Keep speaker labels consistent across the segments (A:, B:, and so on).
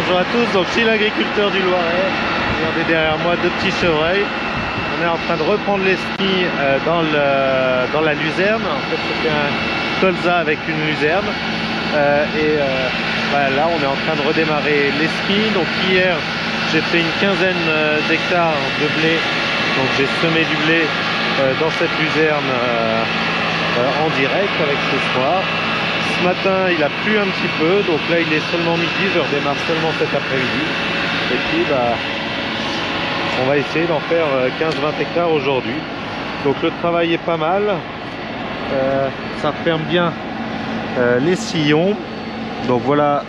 A: Bonjour à tous, donc je suis l'agriculteur du Loiret. Regardez derrière moi deux petits chevreuils. On est en train de reprendre les skis dans la luzerne. En fait c'était un colza avec une luzerne. Là on est en train de redémarrer les skis. Donc hier j'ai fait une quinzaine d'hectares de blé. Donc j'ai semé du blé dans cette luzerne en direct avec ce soir. Ce matin il a plu un petit peu, donc là il est seulement midi, je redémarre seulement cet après-midi. Et puis on va essayer d'en faire 15-20 hectares aujourd'hui. Donc le travail est pas mal, ça referme bien les sillons. Donc voilà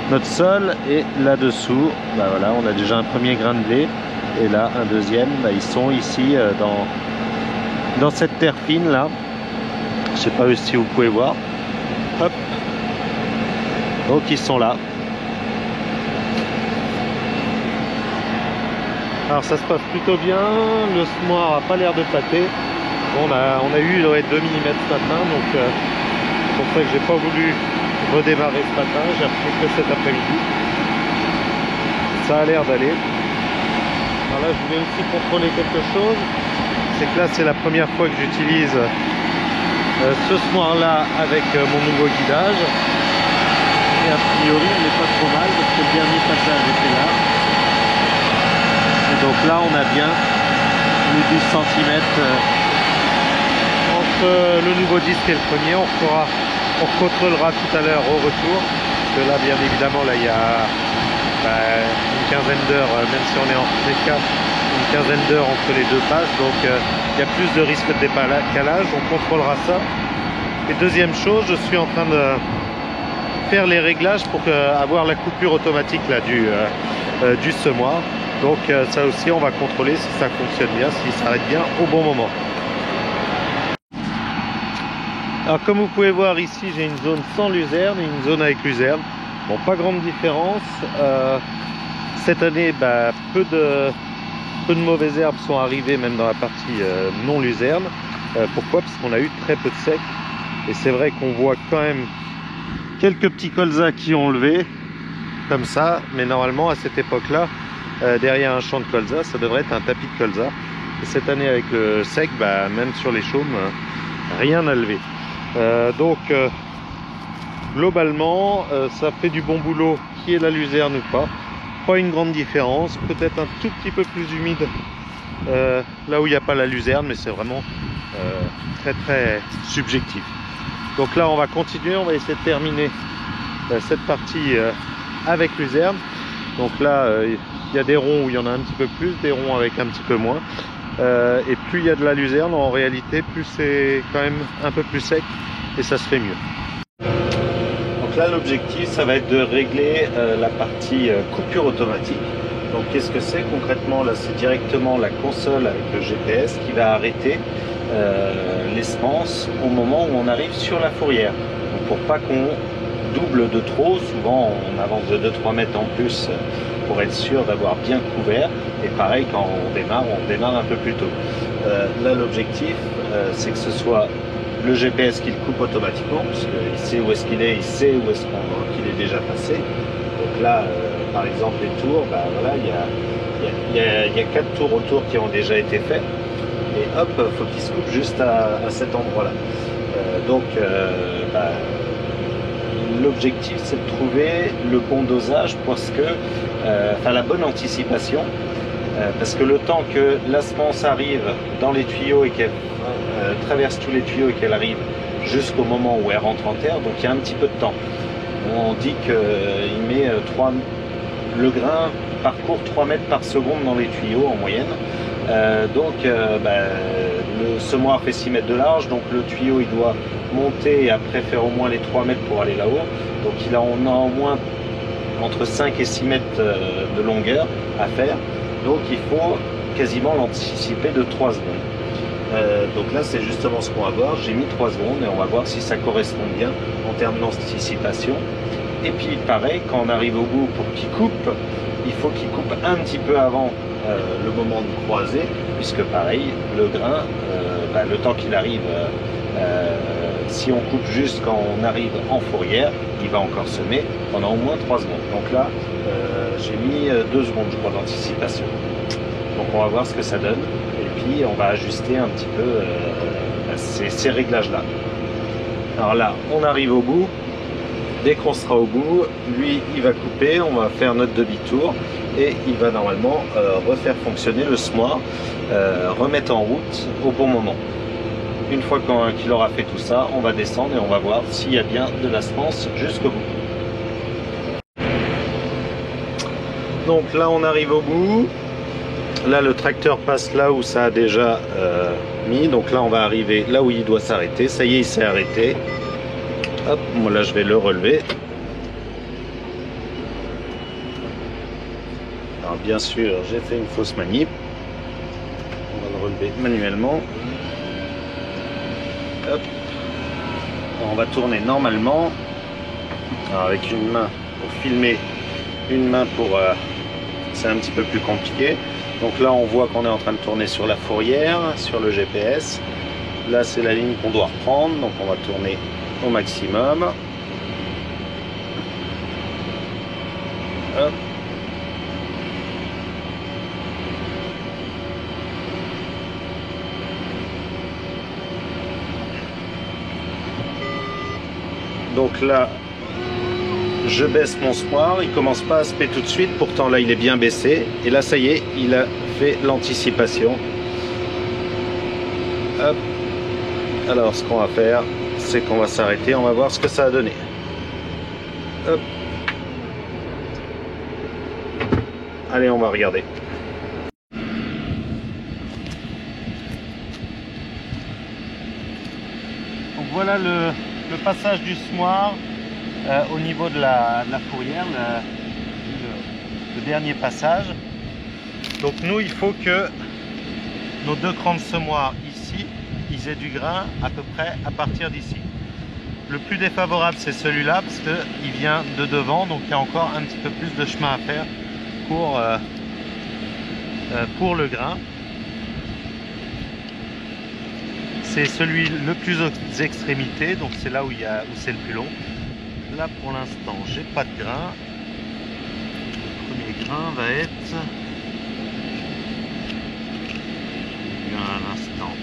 A: notre sol, et là-dessous, voilà, on a déjà un premier grain de blé, et là un deuxième. Ils sont ici dans cette terre fine là. Je sais pas si vous pouvez voir. Hop. Donc ils sont là. Alors ça se passe plutôt bien. Le semoir a pas l'air de pâter. Bon, on a eu 2 mm ce matin, donc c'est pour ça que j'ai pas voulu redémarrer ce matin. J'ai repris que cet après-midi. Ça a l'air d'aller. Alors là je voulais aussi contrôler quelque chose. C'est que là c'est la première fois que j'utilise ce semoir là avec mon nouveau guidage, et a priori il n'est pas trop mal parce que le dernier passage était là, et donc là on a bien les 12 cm entre le nouveau disque et le premier. On contrôlera tout à l'heure au retour, parce que là bien évidemment là il y a une quinzaine d'heures, même si on est en TK, une quinzaine d'heures entre les deux passes, donc il y a plus de risque de décalage. On contrôlera ça. Et deuxième chose, je suis en train de faire les réglages pour avoir la coupure automatique là du semoir. Donc ça aussi on va contrôler si ça fonctionne bien, s'il s'arrête bien au bon moment. Alors comme vous pouvez voir ici, j'ai une zone sans luzerne et une zone avec luzerne. Bon, pas grande différence. Cette année, peu de mauvaises herbes sont arrivées, même dans la partie non luzerne. Pourquoi? Parce qu'on a eu très peu de sec. Et c'est vrai qu'on voit quand même quelques petits colzas qui ont levé, comme ça. Mais normalement, à cette époque-là, derrière un champ de colza, ça devrait être un tapis de colza. Et cette année, avec le sec, même sur les chaumes, rien n'a levé. Globalement, ça fait du bon boulot, qui est la luzerne ou pas. Pas une grande différence, peut-être un tout petit peu plus humide là où il n'y a pas la luzerne, mais c'est vraiment très très subjectif. Donc là on va continuer, on va essayer de terminer cette partie avec luzerne. Donc là il y a des ronds où il y en a un petit peu plus, des ronds avec un petit peu moins, et plus il y a de la luzerne en réalité, plus c'est quand même un peu plus sec et ça se fait mieux. Donc là l'objectif ça va être de régler la partie coupure automatique. Donc qu'est-ce que c'est concrètement? Là c'est directement la console avec le GPS qui va arrêter les semences au moment où on arrive sur la fourrière. Donc pour pas qu'on double de trop, souvent on avance de 2-3 mètres en plus pour être sûr d'avoir bien couvert. Et pareil, quand on démarre un peu plus tôt. Là l'objectif c'est que ce soit le GPS qui le coupe automatiquement, parce qu'il sait où est-ce qu'il est, il sait où est-ce qu'il est déjà passé. Donc là par exemple les tours, voilà, il y a 4 tours autour qui ont déjà été faits. Et hop, faut qu'il se coupe juste à cet endroit-là. L'objectif, c'est de trouver le bon dosage, parce que, la bonne anticipation, parce que le temps que la semence arrive dans les tuyaux et qu'elle traverse tous les tuyaux et qu'elle arrive jusqu'au moment où elle rentre en terre, donc il y a un petit peu de temps. On dit qu'il met le grain parcourt 3 mètres par seconde dans les tuyaux en moyenne. Le semoir fait 6 mètres de large, donc le tuyau il doit monter et après faire au moins les 3 mètres pour aller là-haut. Donc on a au moins entre 5 et 6 mètres de longueur à faire. Donc il faut quasiment l'anticiper de 3 secondes. Donc là c'est justement ce qu'on va voir. J'ai mis 3 secondes et on va voir si ça correspond bien en termes d'anticipation. Et puis pareil, quand on arrive au bout pour qu'il coupe, il faut qu'il coupe un petit peu avant le moment de croiser, puisque pareil, le grain, le temps qu'il arrive Si on coupe juste quand on arrive en fourrière, il va encore semer pendant au moins 3 secondes. Donc là, j'ai mis 2 secondes, je crois, d'anticipation. Donc on va voir ce que ça donne. Et puis on va ajuster un petit peu ces réglages-là. Alors là, on arrive au bout. Dès qu'on sera au bout, lui, il va couper. On va faire notre demi-tour. Et il va normalement refaire fonctionner le semoir, remettre en route au bon moment. Une fois qu'il aura fait tout ça, on va descendre et on va voir s'il y a bien de la semence jusqu'au bout. Donc là, on arrive au bout. Là, le tracteur passe là où ça a déjà mis. Donc là, on va arriver là où il doit s'arrêter. Ça y est, il s'est arrêté. Hop, moi là, je vais le relever. Alors bien sûr, j'ai fait une fausse manip. On va le relever manuellement. Hop. On va tourner normalement. Alors avec une main pour filmer, une main pour... c'est un petit peu plus compliqué. Donc là on voit qu'on est en train de tourner sur la fourrière, sur le GPS. Là c'est la ligne qu'on doit reprendre, donc on va tourner au maximum. Hop. Donc là, je baisse mon semoir, il commence pas à semer tout de suite, pourtant là il est bien baissé. Et là ça y est, il a fait l'anticipation. Hop. Alors ce qu'on va faire, c'est qu'on va s'arrêter, on va voir ce que ça a donné. Hop. Allez, on va regarder. Donc voilà le passage du semoir au niveau de la fourrière, le dernier passage. Donc nous, il faut que nos 2 crans de semoir ici, ils aient du grain à peu près à partir d'ici. Le plus défavorable, c'est celui-là parce qu'il vient de devant, donc il y a encore un petit peu plus de chemin à faire pour le grain. C'est celui le plus aux extrémités, donc c'est là où c'est le plus long. Là pour l'instant j'ai pas de grain. Le premier grain va être à l'instant.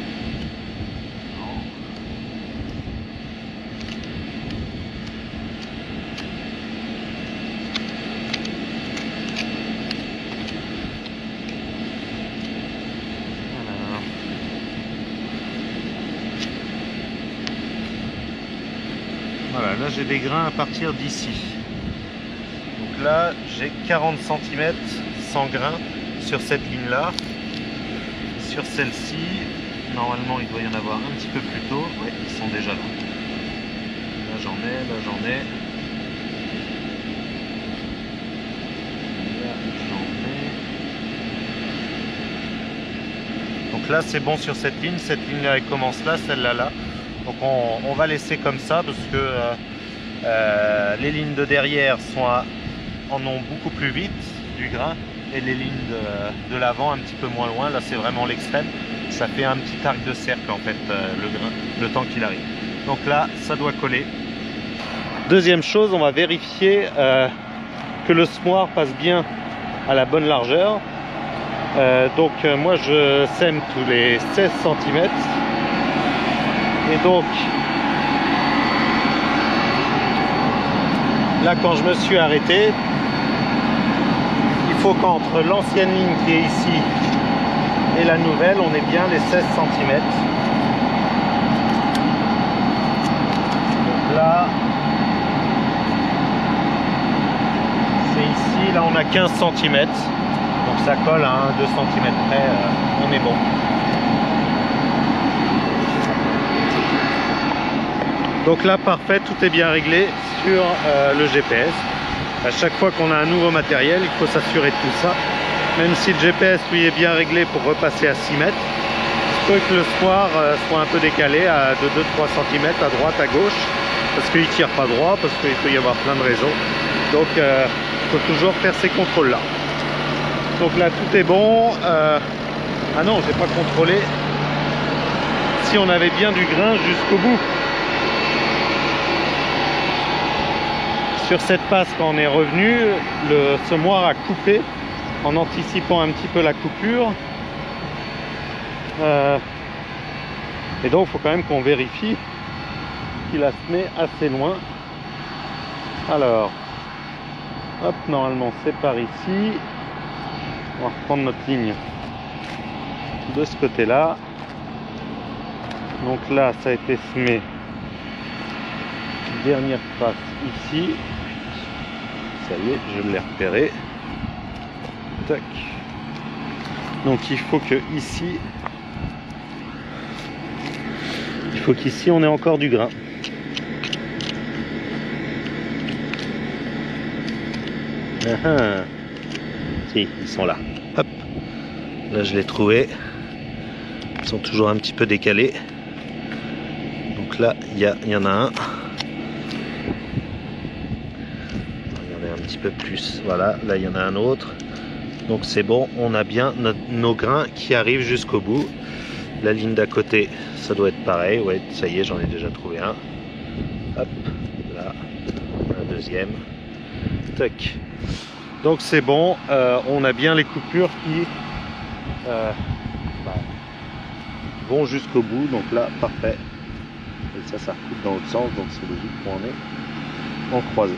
A: Voilà, là j'ai des grains à partir d'ici. Donc là j'ai 40 cm sans grains sur cette ligne là. Sur celle-ci, normalement il doit y en avoir un petit peu plus tôt. Ouais, ils sont déjà là. Là j'en ai, là j'en ai. Là j'en ai. Donc là c'est bon sur cette ligne là elle commence là, celle-là là. Donc on va laisser comme ça parce que les lignes de derrière en ont beaucoup plus vite du grain et les lignes de l'avant un petit peu moins loin. Là c'est vraiment l'extrême. Ça fait un petit arc de cercle en fait le grain, le temps qu'il arrive. Donc là ça doit coller. Deuxième chose, on va vérifier que le semoir passe bien à la bonne largeur. Donc moi je sème tous les 16 cm. Et donc, là quand je me suis arrêté, il faut qu'entre l'ancienne ligne qui est ici et la nouvelle, on ait bien les 16 cm. Donc là, c'est ici, là on a 15 cm. Donc ça colle à 1-2 cm près, on est bon. Donc là parfait, tout est bien réglé sur le GPS. À chaque fois qu'on a un nouveau matériel, il faut s'assurer de tout ça. Même si le GPS lui est bien réglé pour repasser à 6 mètres, il se peut que le semoir soit un peu décalé de 2-3 cm à droite, à gauche, parce qu'il ne tire pas droit, parce qu'il peut y avoir plein de raisons. Donc il faut toujours faire ces contrôles là. Donc là tout est bon. Ah non, j'ai pas contrôlé si on avait bien du grain jusqu'au bout. sur cette passe, quand on est revenu, le semoir a coupé en anticipant un petit peu la coupure. Et donc il faut quand même qu'on vérifie qu'il a semé assez loin. Alors, hop, normalement c'est par ici. On va reprendre notre ligne de ce côté-là. Donc là, ça a été semé. Dernière trace ici. Ça y est, je l'ai repéré. Tac. Donc il faut que ici, on ait encore du grain. Si, ils sont là. Hop. Là, je l'ai trouvé. Ils sont toujours un petit peu décalés. Donc là, il y en a un. Regardez un petit peu plus. Voilà, là, il y en a un autre. Donc c'est bon, on a bien nos grains qui arrivent jusqu'au bout. La ligne d'à côté, ça doit être pareil. Ouais, ça y est, j'en ai déjà trouvé un. Hop, là, un deuxième. Tac. Donc c'est bon, on a bien les coupures qui vont jusqu'au bout. Donc là, parfait. Et ça recoupe dans l'autre sens, donc c'est logique qu'on est en croisée.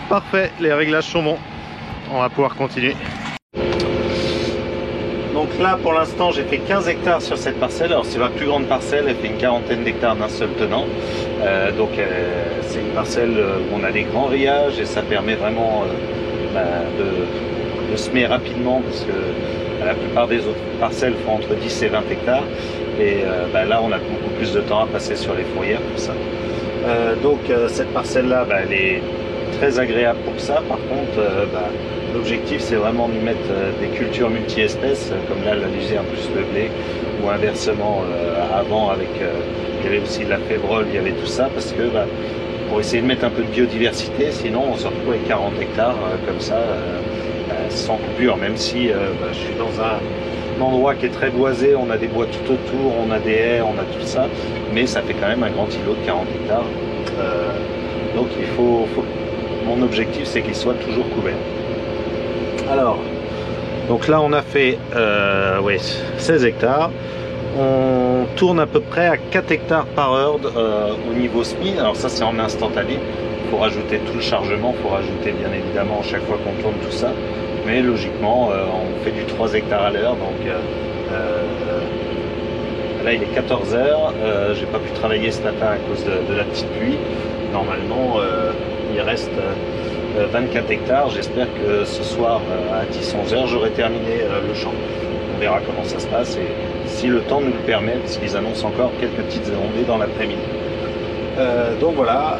A: Parfait, les réglages sont bons. On va pouvoir continuer. Donc là, pour l'instant, j'ai fait 15 hectares sur cette parcelle. Alors c'est ma plus grande parcelle, elle fait une quarantaine d'hectares d'un seul tenant. C'est une parcelle où on a des grands riages et ça permet vraiment de semer rapidement, parce que la plupart des autres parcelles font entre 10 et 20 hectares. Et là, on a beaucoup plus de temps à passer sur les fourrières, tout ça. Cette parcelle-là, elle est très agréable pour ça. Par contre, l'objectif, c'est vraiment de mettre des cultures multi-espèces, comme là la luzerne plus le blé, ou inversement avant avec il y avait aussi de la févrole, il y avait tout ça, parce que pour essayer de mettre un peu de biodiversité, sinon on se retrouve avec 40 hectares comme ça, sans coupure, même si je suis dans un endroit qui est très boisé, on a des bois tout autour, on a des haies, on a tout ça, mais ça fait quand même un grand îlot de 40 hectares. Donc mon objectif, c'est qu'il soit toujours couvert. Alors, donc là on a fait 16 hectares. On tourne à peu près à 4 hectares par heure au niveau SMI. Alors ça, c'est en instantané. Il faut rajouter tout le chargement, il faut rajouter bien évidemment chaque fois qu'on tourne tout ça. Mais logiquement, on fait du 3 hectares à l'heure. Donc là, il est 14 h. J'ai pas pu travailler ce matin à cause de la petite pluie. Normalement, il reste 24 hectares. J'espère que ce soir à 10-11 h, j'aurai terminé le champ. On verra comment ça se passe et si le temps nous le permet, parce qu'ils annoncent encore quelques petites ondées dans l'après-midi. Donc voilà,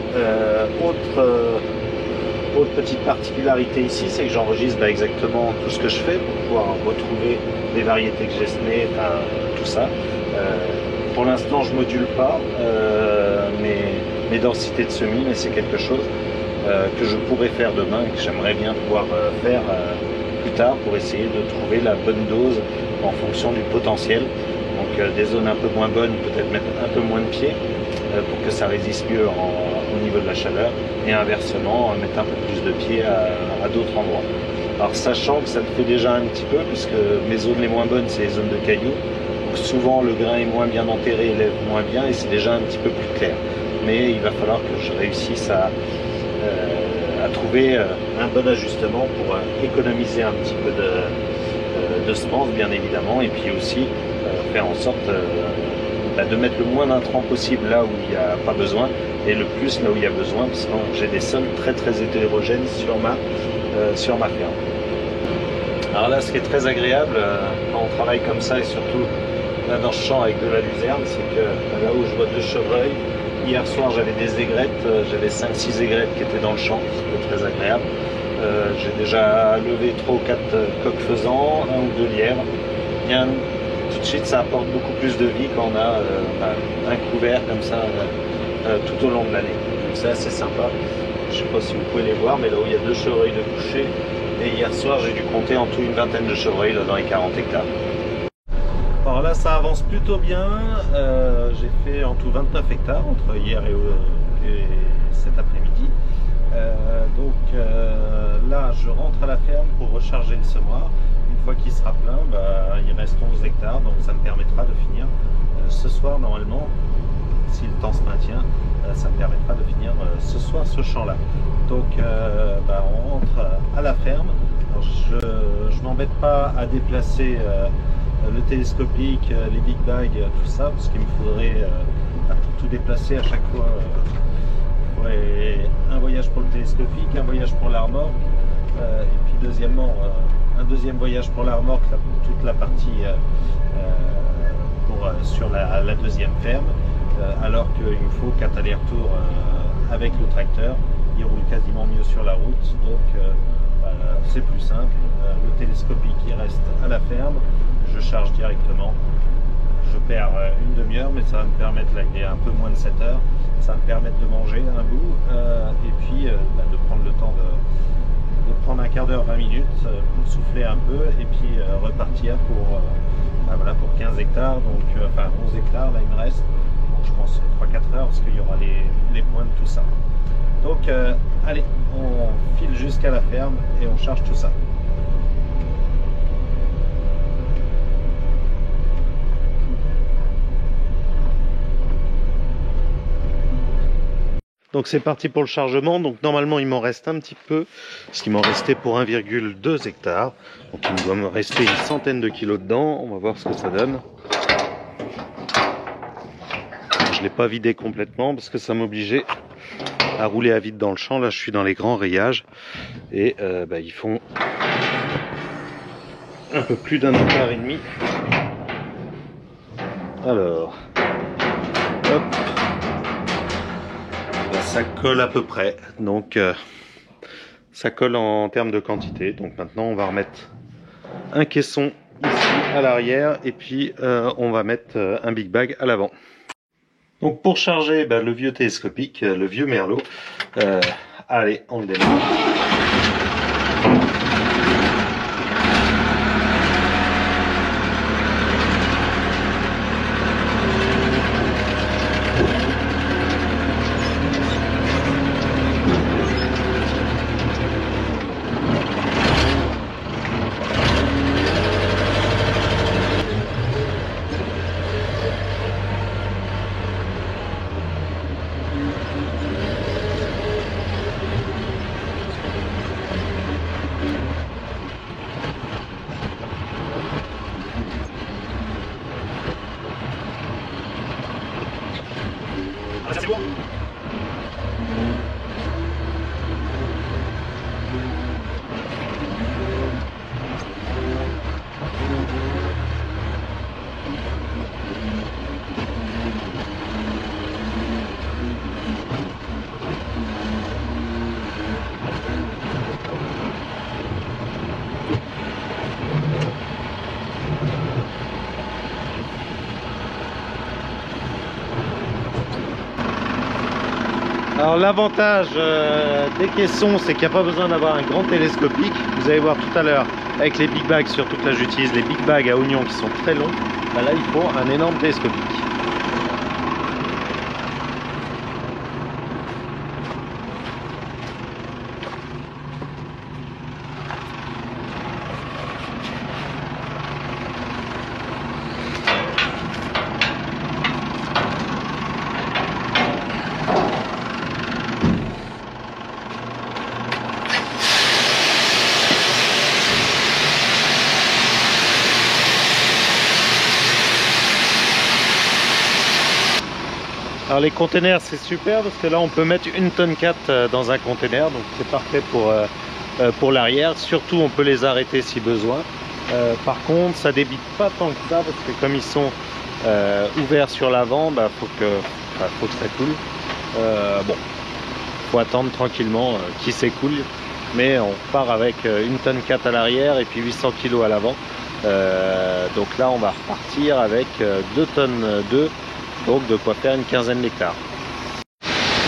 A: autre petite particularité ici, c'est que j'enregistre exactement tout ce que je fais pour pouvoir retrouver les variétés que j'ai semées, tout ça. Pour l'instant, je ne module pas mes densités de semis, mais c'est quelque chose que je pourrais faire demain, que j'aimerais bien pouvoir faire plus tard pour essayer de trouver la bonne dose en fonction du potentiel. Donc des zones un peu moins bonnes, peut-être mettre un peu moins de pieds pour que ça résiste mieux au niveau de la chaleur, et inversement mettre un peu plus de pieds à d'autres endroits. Alors sachant que ça le fait déjà un petit peu, puisque mes zones les moins bonnes, c'est les zones de cailloux, donc souvent le grain est moins bien enterré, il lève moins bien et c'est déjà un petit peu plus clair. Mais il va falloir que je réussisse à trouver un bon ajustement pour économiser un petit peu de semences, bien évidemment, et puis aussi faire en sorte de mettre le moins d'intrants possible là où il n'y a pas besoin et le plus là où il y a besoin, parce que j'ai des sols très hétérogènes sur ma ferme. Alors là, ce qui est très agréable quand on travaille comme ça, et surtout là dans ce champ avec de la luzerne, c'est que là où je vois 2 chevreuils, hier soir j'avais des aigrettes, j'avais 5-6 aigrettes qui étaient dans le champ, c'était très agréable. J'ai déjà levé 3 ou 4 coqs faisans, 1 ou 2 lièvres. Tout de suite, ça apporte beaucoup plus de vie quand on a un couvert comme ça tout au long de l'année. C'est assez sympa. Je ne sais pas si vous pouvez les voir, mais là où il y a 2 chevreuils de coucher, et hier soir j'ai dû compter en tout une vingtaine de chevreuils là, dans les 40 hectares. Alors là, ça avance plutôt bien. J'ai fait en tout 29 hectares entre hier
B: cet après-midi. Là, je rentre à la ferme pour recharger le semoir. Une fois qu'il sera plein, il reste 11 hectares, donc ça me permettra de finir ce soir normalement, si le temps se maintient, ça me permettra de finir ce soir ce champ-là. Donc on rentre à la ferme. Alors, je m'embête pas à déplacer le télescopique, les big bags, tout ça, parce qu'il me faudrait pour tout déplacer à chaque fois. Un voyage pour le télescopique, un voyage pour la remorque, et puis deuxièmement un deuxième voyage pour la remorque, là, pour toute la partie sur la deuxième ferme, alors qu'il me faut 4 allers-retours avec le tracteur. Il roule quasiment mieux sur la route, donc c'est plus simple. Le télescopique il reste à la ferme, je charge directement. Je perds une demi-heure, mais ça va me permettre, là il est un peu moins de 7 heures, ça va me permettre de manger un bout et puis de prendre le temps de prendre un quart d'heure, 20 minutes pour souffler un peu et puis repartir pour 15 hectares, donc enfin 11 hectares, là il me reste, donc, je pense 3-4 heures parce qu'il y aura les points de tout ça. Donc allez, on file jusqu'à la ferme et on charge tout ça.
A: Donc c'est parti pour le chargement. Donc normalement il m'en reste un petit peu, parce qu'il m'en restait pour 1,2 hectares. Donc il doit me rester une centaine de kilos dedans. On va voir ce que ça donne. Je ne l'ai pas vidé complètement parce que ça m'obligeait à rouler à vide dans le champ. Là je suis dans les grands rayages et ils font un peu plus d'1,5 hectare. Alors, hop. Ça colle à peu près, donc ça colle en termes de quantité. Donc maintenant on va remettre un caisson ici à l'arrière et puis on va mettre un big bag à l'avant. Donc pour charger le vieux télescopique, le vieux Merlot, allez on le démarre.
B: C'est bon.
A: Alors l'avantage des caissons, c'est qu'il n'y a pas besoin d'avoir un grand télescopique. Vous allez voir tout à l'heure avec les big bags, surtout que là j'utilise les big bags à oignons qui sont très longs. Là il faut un énorme télescopique. Alors les containers c'est super parce que là on peut mettre 1,4 tonne dans un container, donc c'est parfait pour l'arrière. Surtout on peut les arrêter si besoin. Par contre ça débite pas tant que ça parce que comme ils sont ouverts sur l'avant, faut que ça coule. Bon, faut attendre tranquillement qu'ils s'écoulent, mais on part avec 1,4 tonne à l'arrière et puis 800 kg à l'avant. Donc là on va repartir avec 2,2 tonnes, donc de quoi faire une quinzaine d'hectares.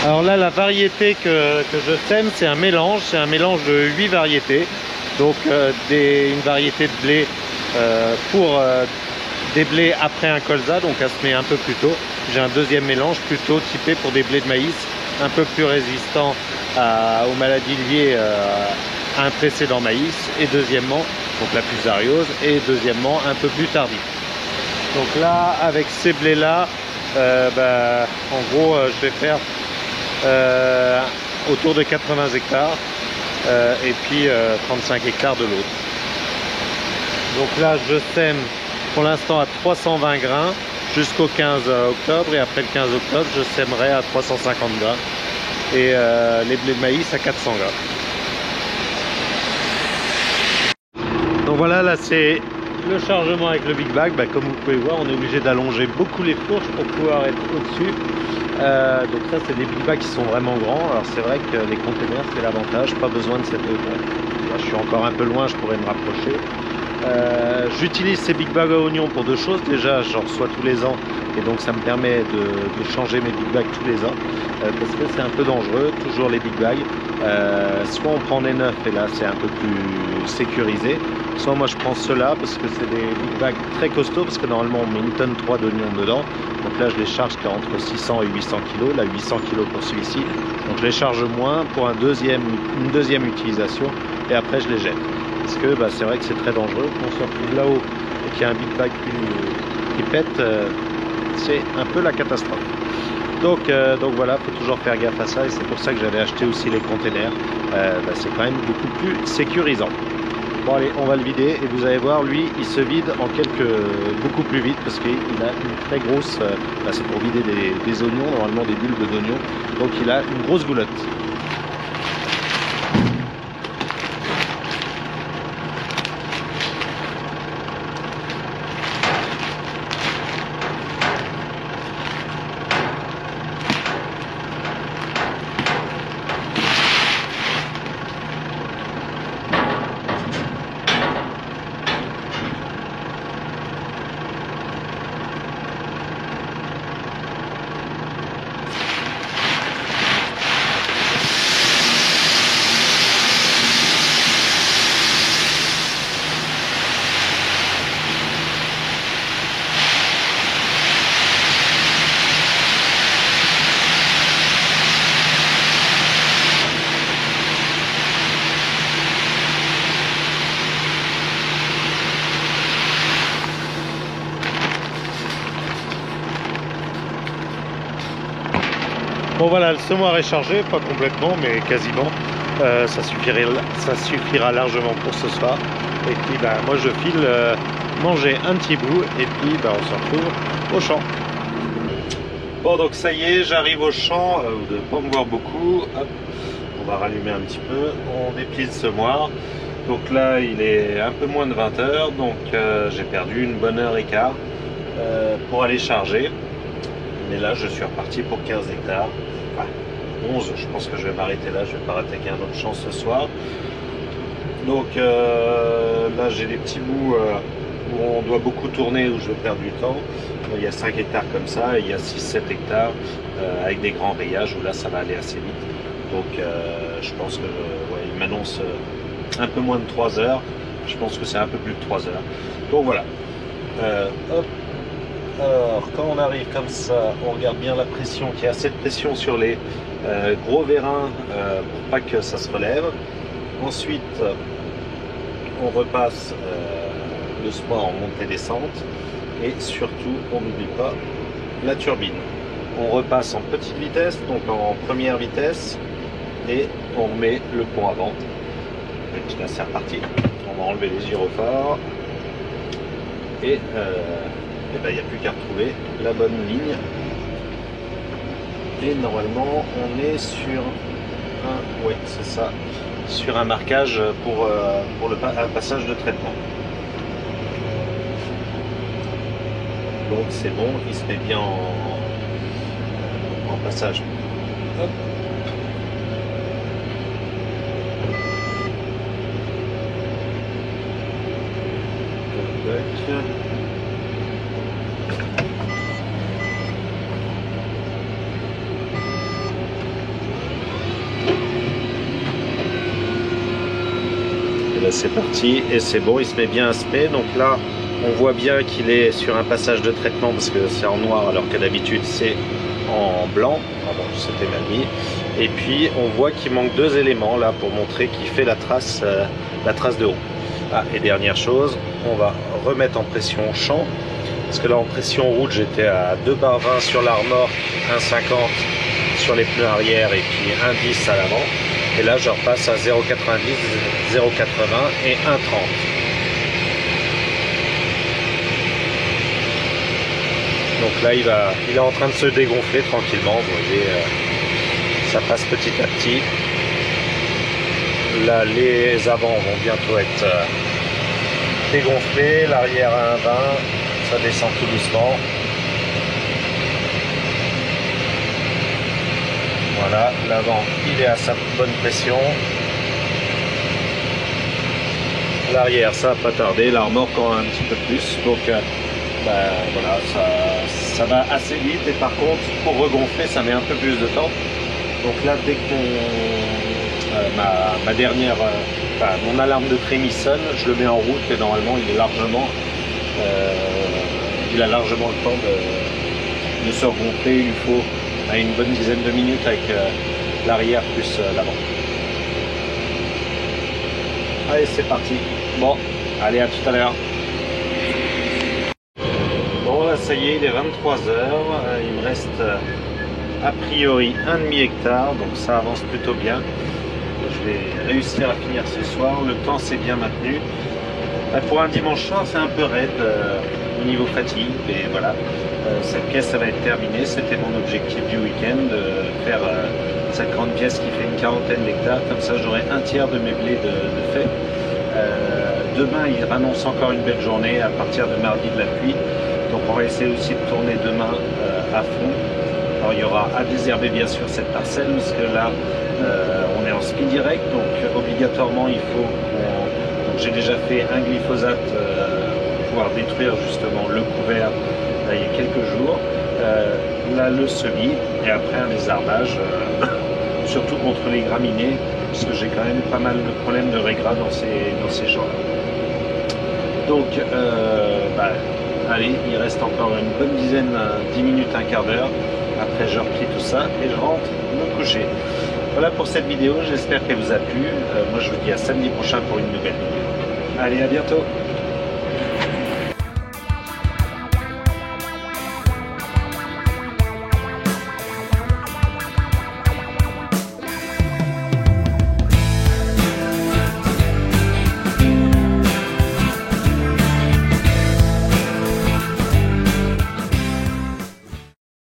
A: Alors là la variété que je sème, c'est un mélange de 8 variétés. Donc une variété de blé pour des blés après un colza, donc à semer un peu plus tôt. J'ai un deuxième mélange plutôt typé pour des blés de maïs un peu plus résistant aux maladies liées à un précédent maïs, et deuxièmement, donc la fusariose, et deuxièmement un peu plus tardif. Donc là, avec ces blés là, en gros je vais faire autour de 80 hectares et puis 35 hectares de l'autre. Donc là je sème pour l'instant à 320 grains jusqu'au 15 octobre, et après le 15 octobre je sèmerai à 350 grains et les blés de maïs à 400 grains. Donc voilà, là c'est le chargement avec le Big Bag. Comme vous pouvez voir, on est obligé d'allonger beaucoup les fourches pour pouvoir être au-dessus. Donc ça c'est des Big Bags qui sont vraiment grands. Alors c'est vrai que les containers c'est l'avantage, pas besoin de cette hauteur. Là je suis encore un peu loin, je pourrais me rapprocher. J'utilise ces Big Bags à oignons pour deux choses. Déjà j'en reçois tous les ans, et donc ça me permet de changer mes Big Bags tous les ans, parce que c'est un peu dangereux, toujours les Big Bags. Soit on prend des neufs et là c'est un peu plus sécurisé, soit moi je prends ceux-là parce que c'est des Big Bags très costauds, parce que normalement on met 1,3 tonne d'oignons dedans. Donc là je les charge qu'à entre 600 et 800 kg, là 800 kg pour celui-ci. Donc je les charge moins pour une deuxième utilisation, et après je les jette. Parce que c'est vrai que c'est très dangereux. Quand on se retrouve là-haut et qu'il y a un Big Bag qui pète, c'est un peu la catastrophe. Donc voilà, il faut toujours faire gaffe à ça, et c'est pour ça que j'avais acheté aussi les containers. C'est quand même beaucoup plus sécurisant. Bon allez, on va le vider, et vous allez voir, lui il se vide en beaucoup plus vite, parce qu'il a une très grosse, c'est pour vider des oignons, normalement des bulbes d'oignons, donc il a une grosse goulotte. Bon voilà, le semoir est chargé, pas complètement mais quasiment. Ça suffira largement pour ce soir. Et puis moi je file manger un petit bout, et puis on se retrouve au champ. Bon donc ça y est, j'arrive au champ, vous ne devez pas me voir beaucoup. Hop, on va rallumer un petit peu, on déplie le semoir. Donc là il est un peu moins de 20 h, donc j'ai perdu une bonne heure et quart pour aller charger. Mais là je suis reparti pour 15 hectares, enfin 11, je pense que je vais m'arrêter là, je vais pas attaquer un autre champ ce soir. Donc là j'ai des petits bouts où on doit beaucoup tourner, où je vais perdre du temps. Il y a 5 hectares comme ça, et il y a 6-7 hectares avec des grands rayages où là ça va aller assez vite. Donc je pense que il m'annonce un peu moins de 3 heures, je pense que c'est un peu plus de 3 heures. Donc voilà. Hop. Alors quand on arrive comme ça, on regarde bien la pression, qu'il y a assez de pression sur les gros vérins pour pas que ça se relève. Ensuite on repasse le semoir en montée-descente, et surtout on n'oublie pas la turbine. On repasse en petite vitesse, donc en première vitesse, et on remet le pont avant. Et puis là c'est reparti. On va enlever les gyrophares, et il n'y a plus qu'à retrouver la bonne ligne. Et normalement on est sur un, c'est ça, sur un marquage pour un passage de traitement. Donc c'est bon, il se met bien en passage. Hop. Et là c'est parti, et c'est bon, il se met bien à spé. Donc là on voit bien qu'il est sur un passage de traitement, parce que c'est en noir alors que d'habitude c'est en blanc. Hop. bon, c'était mal mis. Et puis on voit qu'il manque deux éléments là pour montrer qu'il fait la trace de roue. Ah, et dernière chose, on va remettre en pression champ, parce que là en pression route j'étais à 2 bar 20 sur l'armor, 1,50 sur les pneus arrière et puis 1,10 à l'avant. Et là je repasse à 0,90, 0,80 et 1,30. Donc là il est en train de se dégonfler tranquillement, vous voyez, ça passe petit à petit. Là les avants vont bientôt être dégonflés, l'arrière à 1,20, ça descend tout doucement. Voilà, l'avant il est à sa bonne pression. L'arrière ça va pas tarder, la remorque un petit peu plus, donc voilà, ça va assez vite. Et par contre pour regonfler ça met un peu plus de temps. Donc là dès que ma dernière, mon alarme de trémie sonne, je le mets en route et normalement il a largement le temps de se regonfler. Il lui faut une bonne dizaine de minutes avec l'arrière plus l'avant. Allez, c'est parti. Bon, allez, à tout à l'heure. Bon, là, ça y est, il est 23 h. Il me reste a priori un demi-hectare, donc ça avance plutôt bien. Je vais réussir à finir ce soir. Le temps s'est bien maintenu. Pour un dimanche soir, c'est un peu raide au niveau fatigue, mais voilà. Cette pièce, ça va être terminée. C'était mon objectif du week-end, de faire cette grande pièce qui fait une quarantaine d'hectares. Comme ça, j'aurai un tiers de mes blés de fait. Demain, il annonce encore une belle journée à partir de mardi de la pluie. Donc, on va essayer aussi de tourner demain à fond. Alors, il y aura à désherber bien sûr cette parcelle, parce que là, on est en speed direct. Donc, obligatoirement, il faut qu'on... J'ai déjà fait un glyphosate pour pouvoir détruire justement le couvert il y a quelques jours. Là, le semis et après un désherbage, surtout contre les graminées, parce que j'ai quand même pas mal de problèmes de régras dans ces champs-là. Donc, allez, il reste encore une bonne dizaine, 10 minutes, un quart d'heure. Après, je replie tout ça et je rentre me coucher. Voilà pour cette vidéo, j'espère qu'elle vous a plu. Moi, je vous dis à samedi prochain pour une nouvelle vidéo. Allez, à bientôt!